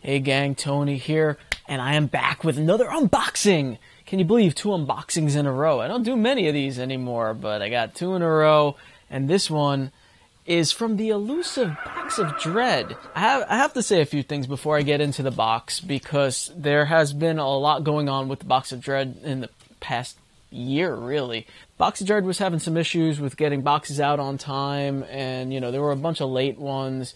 Hey gang, Tony here, and I am back with another unboxing! Can you believe 2 unboxings in a row? I don't do many of these anymore, but I got 2 in a row, and this one is from the elusive Box of Dread. I have to say a few things before I get into the box, because there has been a lot going on with the Box of Dread in the past year, really. Box of Dread was having some issues with getting boxes out on time, and, you know, there were a bunch of late ones.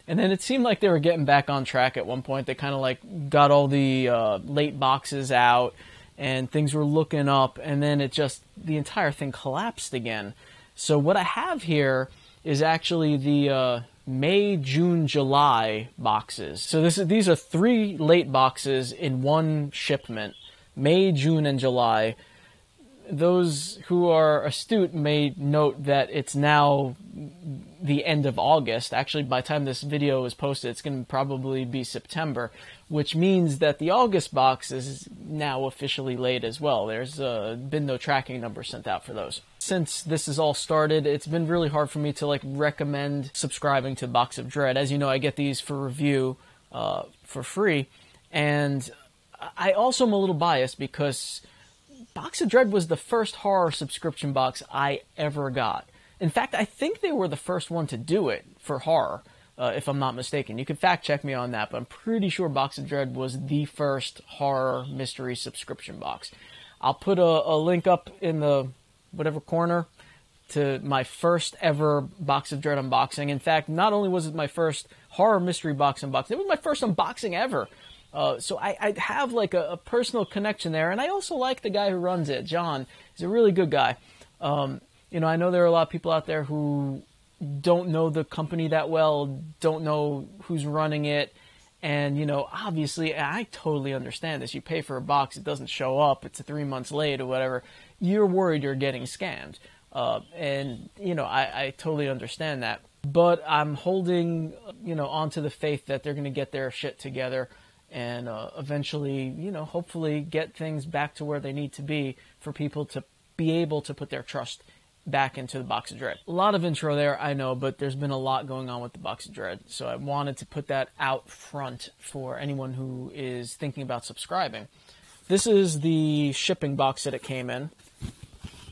And then it seemed like they were getting back on track at one point. They kind of like got all the late boxes out and things were looking up, and then the entire thing collapsed again. So what I have here is actually the May, June, July boxes. So these are 3 late boxes in one shipment, May, June, and July. Those who are astute may note that it's now the end of August. Actually, by the time this video is posted, it's going to probably be September, which means that the August box is now officially late as well. There's been no tracking number sent out for those. Since this has all started, it's been really hard for me to recommend subscribing to Box of Dread. As you know, I get these for review for free, and I also am a little biased because Box of Dread was the first horror subscription box I ever got. In fact, I think they were the first one to do it for horror, if I'm not mistaken. You can fact check me on that, but I'm pretty sure Box of Dread was the first horror mystery subscription box. I'll put a link up in the whatever corner to my first ever Box of Dread unboxing. In fact, not only was it my first horror mystery box unboxing, it was my first unboxing ever. So I have like a personal connection there, and I also like the guy who runs it, John. He's a really good guy. You know, I know there are a lot of people out there who don't know the company that well, don't know who's running it, and, you know, obviously, I totally understand this. You pay for a box, it doesn't show up, it's 3 months late or whatever. You're worried you're getting scammed, and, you know, I totally understand that. But I'm holding, you know, onto the faith that they're going to get their shit together and eventually, you know, hopefully get things back to where they need to be for people to be able to put their trust back into the Box of Dread. A lot of intro there, I know, but there's been a lot going on with the Box of Dread, so I wanted to put that out front for anyone who is thinking about subscribing. This is the shipping box that it came in,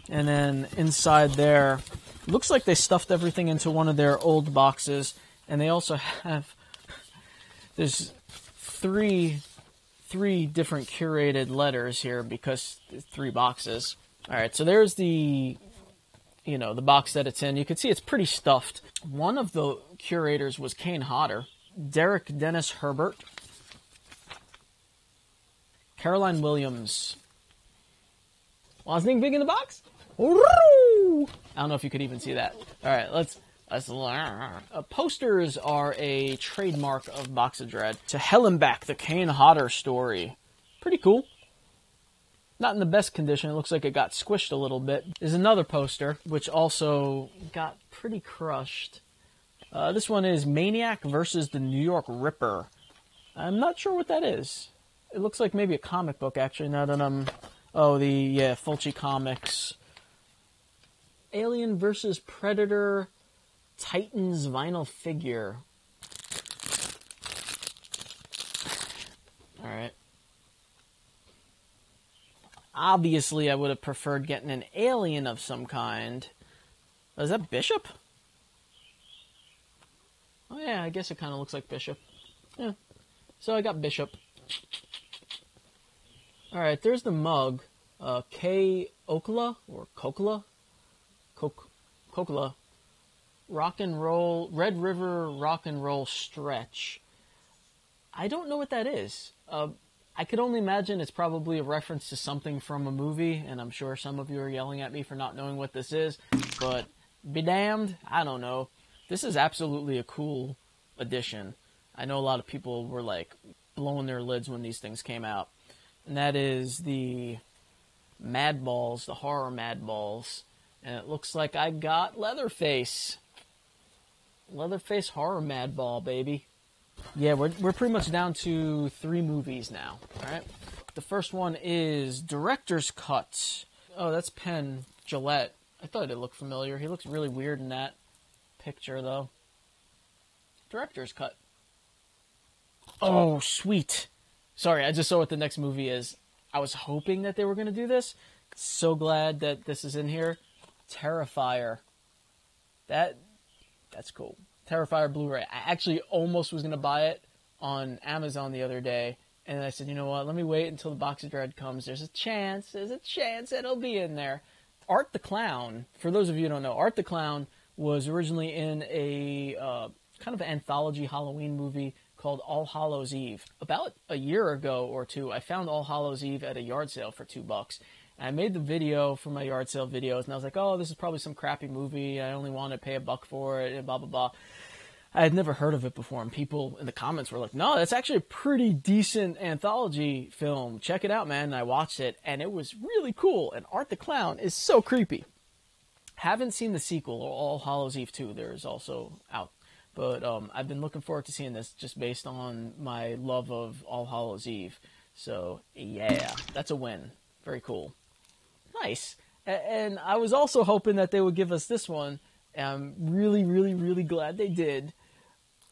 and then inside there, looks like they stuffed everything into one of their old boxes, and they also have, there's three different curated letters here because it's 3 boxes. All right, so there's the, you know, the box that it's in. You can see it's pretty stuffed. One of the curators was Kane Hodder, Derek Dennis Herbert, Caroline Williams. Want something big in the box? I don't know if you could even see that. All right, let's posters are a trademark of Box of Dread. To Hell and Back, the Kane Hodder story. Pretty cool. Not in the best condition. It looks like it got squished a little bit. There's another poster, which also got pretty crushed. This one is Maniac versus the New York Ripper. I'm not sure what that is. It looks like maybe a comic book, actually, now that I'm... Oh, Fulci Comics. Alien versus Predator Titans vinyl figure. Alright. Obviously, I would have preferred getting an alien of some kind. Oh, is that Bishop? Oh yeah, I guess it kind of looks like Bishop. Yeah. So I got Bishop. Alright, there's the mug. K. Okla, or Kokla? Kokla. Rock and Roll, Red River Rock and Roll Stretch. I don't know what that is. I could only imagine it's probably a reference to something from a movie, and I'm sure some of you are yelling at me for not knowing what this is, but be damned, I don't know. This is absolutely a cool addition. I know a lot of people were, like, blowing their lids when these things came out, and that is the Mad Balls, the horror Mad Balls, and it looks like I got Leatherface. Leatherface horror Mad Ball, baby. Yeah, we're pretty much down to 3 movies now, alright? The first one is Director's Cut. Oh, that's Penn Jillette. I thought it looked familiar. He looks really weird in that picture, though. director's cut. Oh, sweet. Sorry, I just saw what the next movie is. I was hoping that they were going to do this. So glad that this is in here. Terrifier. That's cool. Terrifier Blu-ray. I actually almost was going to buy it on Amazon the other day. And I said, you know what, let me wait until the Box of Dread comes. There's a chance it'll be in there. Art the Clown, for those of you who don't know, Art the Clown was originally in a kind of an anthology Halloween movie called All Hallows Eve. About a year ago or two, I found All Hallows Eve at a yard sale for $2. And I made the video for my yard sale videos, and I was like, oh, this is probably some crappy movie. I only want to pay $1 for it, and blah, blah, blah. I had never heard of it before, and people in the comments were like, no, that's actually a pretty decent anthology film. Check it out, man. And I watched it, and it was really cool. And Art the Clown is so creepy. Haven't seen the sequel, All Hallows Eve 2. There is also out. But I've been looking forward to seeing this just based on my love of All Hallows Eve. So, yeah, that's a win. Very cool. Nice. And I was also hoping that they would give us this one. I'm really, really, really glad they did.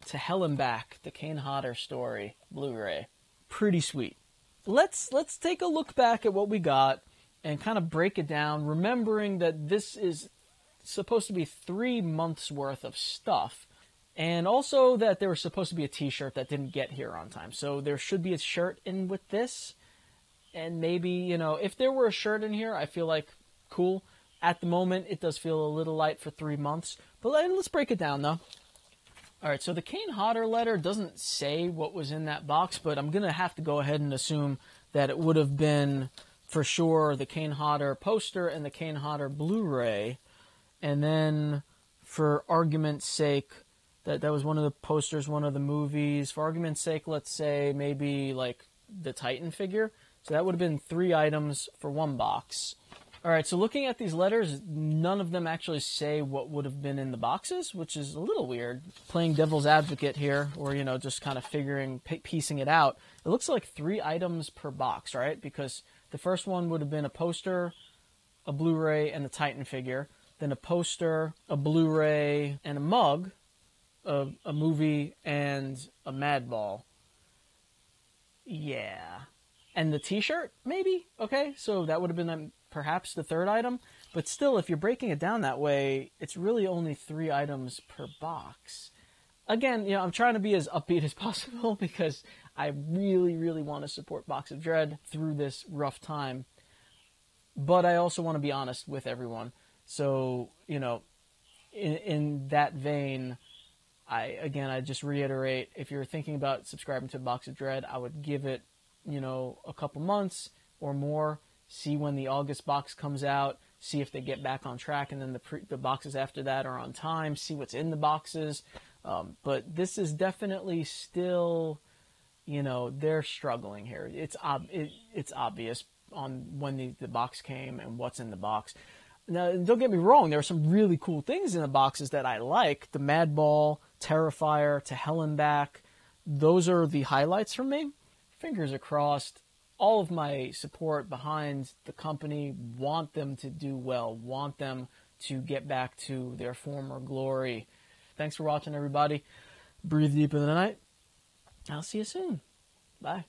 To Hell and Back, the Kane Hodder story, Blu-ray. Pretty sweet. Let's take a look back at what we got and kind of break it down, remembering that this is supposed to be 3 months worth of stuff. And also that there was supposed to be a t-shirt that didn't get here on time. So there should be a shirt in with this. And maybe, you know, if there were a shirt in here, I feel like, cool. At the moment, it does feel a little light for 3 months. But let's break it down, though. All right, so the Kane Hodder letter doesn't say what was in that box, but I'm going to have to go ahead and assume that it would have been, for sure, the Kane Hodder poster and the Kane Hodder Blu-ray. And then, for argument's sake, that was one of the posters, one of the movies. For argument's sake, let's say maybe, like, the Titan figure. So that would have been 3 items for 1 box. All right, so looking at these letters, none of them actually say what would have been in the boxes, which is a little weird. Playing devil's advocate here, or, you know, just kind of piecing it out. It looks like 3 items per box, right? Because the first one would have been a poster, a Blu-ray, and a Titan figure. Then a poster, a Blu-ray, and a mug, a movie, and a Madball. Yeah. And the t-shirt, maybe? Okay, so that would have been perhaps the 3rd item. But still, if you're breaking it down that way, it's really only 3 items per box. Again, you know, I'm trying to be as upbeat as possible because I really, really want to support Box of Dread through this rough time. But I also want to be honest with everyone. So, you know, in that vein, I just reiterate, if you're thinking about subscribing to Box of Dread, I would give it, you know, a couple months or more, see when the August box comes out, see if they get back on track, and then the boxes after that are on time, see what's in the boxes. But this is definitely still, you know, they're struggling here. It's obvious on when the box came and what's in the box. Now, don't get me wrong, there are some really cool things in the boxes that I like. The Madball, Terrifier, To Hell and Back. Those are the highlights for me. Fingers are crossed. All of my support behind the company, want them to do well, want them to get back to their former glory. Thanks for watching, everybody. Breathe deep in the night. I'll see you soon. Bye.